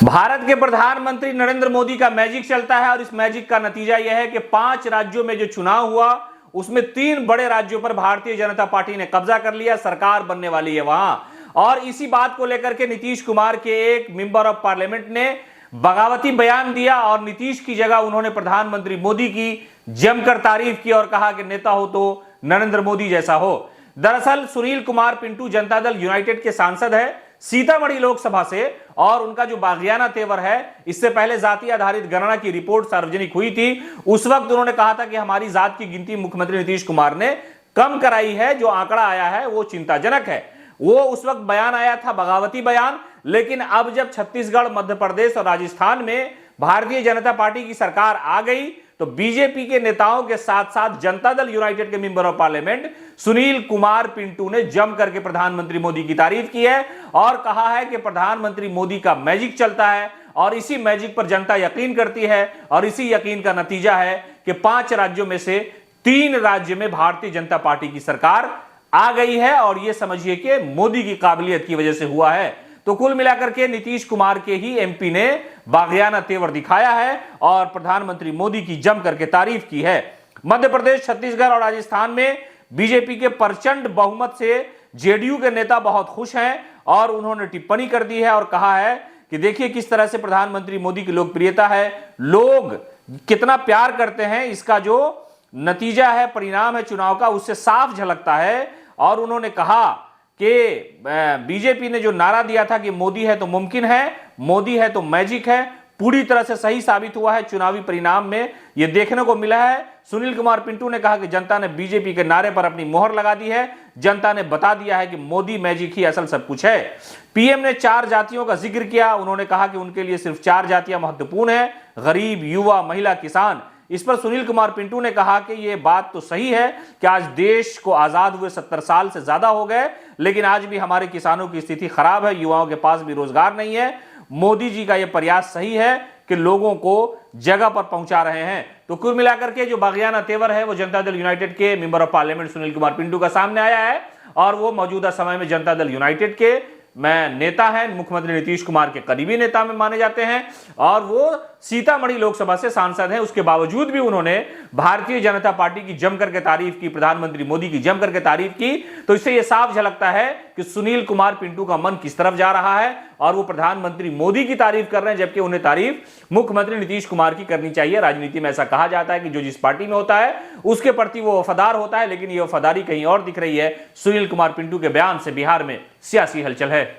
भारत के प्रधानमंत्री नरेंद्र मोदी का मैजिक चलता है और इस मैजिक का नतीजा यह है कि 5 राज्यों में जो चुनाव हुआ उसमें 3 बड़े राज्यों पर भारतीय जनता पार्टी ने कब्जा कर लिया, सरकार बनने वाली है वहां। और इसी बात को लेकर के नीतीश कुमार के एक मेंबर ऑफ पार्लियामेंट ने बगावती बयान दिया और नीतीश की जगह उन्होंने प्रधानमंत्री मोदी की जमकर तारीफ की और कहा कि नेता हो तो नरेंद्र मोदी जैसा हो। दरअसल सुनील कुमार पिंटू जनता दल यूनाइटेड के सांसद है सीतामढ़ी लोकसभा से और उनका जो बागियाना तेवर है, इससे पहले जाति आधारित गणना की रिपोर्ट सार्वजनिक हुई थी। उस वक्त उन्होंने कहा था कि हमारी जात की गिनती मुख्यमंत्री नीतीश कुमार ने कम कराई है, जो आंकड़ा आया है वो चिंताजनक है। वो उस वक्त बयान आया था बगावती बयान, लेकिन अब जब छत्तीसगढ़, मध्य प्रदेश और राजस्थान में भारतीय जनता पार्टी की सरकार आ गई तो बीजेपी के नेताओं के साथ साथ जनता दल यूनाइटेड के member of parliament Sunil Kumar Pintu ने जम करके प्रधानमंत्री मोदी की तारीफ की है और कहा है कि प्रधानमंत्री मोदी का मैजिक चलता है और इसी मैजिक पर जनता यकीन करती है और इसी यकीन का नतीजा है कि 5 राज्यों में से 3 राज्य में भारतीय जनता पार्टी की सरकार आ गई है और यह समझिए कि मोदी की काबिलियत की वजह से हुआ है। तो कुल मिलाकर के नीतीश कुमार के ही एमपी ने बागियाना तेवर दिखाया है और प्रधानमंत्री मोदी की जम करके तारीफ की है। मध्य प्रदेश, छत्तीसगढ़ और राजस्थान में बीजेपी के प्रचंड बहुमत से जेडीयू के नेता बहुत खुश हैं और उन्होंने टिप्पणी कर दी है और कहा है कि देखिए किस तरह से प्रधानमंत्री मोदी की लोकप्रियता है, लोग कितना प्यार करते हैं, इसका जो नतीजा है, परिणाम है चुनाव का, उससे साफ झलकता है। और उन्होंने कहा कि बीजेपी ने जो नारा दिया था कि मोदी है तो मुमकिन है, मोदी है तो मैजिक है, पूरी तरह से सही साबित हुआ है। चुनावी परिणाम में यह देखने को मिला है। सुनील कुमार पिंटू ने कहा कि जनता ने बीजेपी के नारे पर अपनी मोहर लगा दी है, जनता ने बता दिया है कि मोदी मैजिक ही असल सब कुछ है। पीएम ने 4 जातियों का जिक्र किया, उन्होंने कहा कि उनके लिए सिर्फ 4 जातियां महत्वपूर्ण है, गरीब, युवा, महिला, किसान। इस पर सुनील कुमार पिंटू ने कहा कि यह बात तो सही है कि आज देश को आजाद हुए 70 साल से ज्यादा हो गए, लेकिन आज भी हमारे किसानों की स्थिति खराब है, युवाओं के पास भी रोजगार नहीं है। मोदी जी का यह प्रयास सही है कि लोगों को जगह पर पहुंचा रहे हैं। तो कुल मिलाकर के जो बागियाना तेवर है वो जनता दल यूनाइटेड के member of parliament Sunil Kumar Pintu का सामने आया है और वो मौजूदा समय में जनता दल यूनाइटेड के नेता हैं, मुख्यमंत्री नीतीश कुमार के करीबी नेता में माने जाते हैं और वो सीतामढ़ी लोकसभा से सांसद हैं। उसके बावजूद भी उन्होंने भारतीय जनता पार्टी की जमकर के तारीफ की, प्रधानमंत्री मोदी की जमकर के तारीफ की। तो इससे यह साफ झलकता है कि सुनील कुमार पिंटू का मन किस तरफ जा रहा है और वो प्रधानमंत्री मोदी की तारीफ कर रहे हैं, जबकि उन्हें तारीफ मुख्यमंत्री नीतीश कुमार की करनी चाहिए। राजनीति में ऐसा कहा जाता है कि जो जिस पार्टी में होता है उसके प्रति वो वफादार होता है, लेकिन ये वफादारी कहीं और दिख रही है। सुनील कुमार पिंटू के बयान से बिहार में सियासी हलचल है।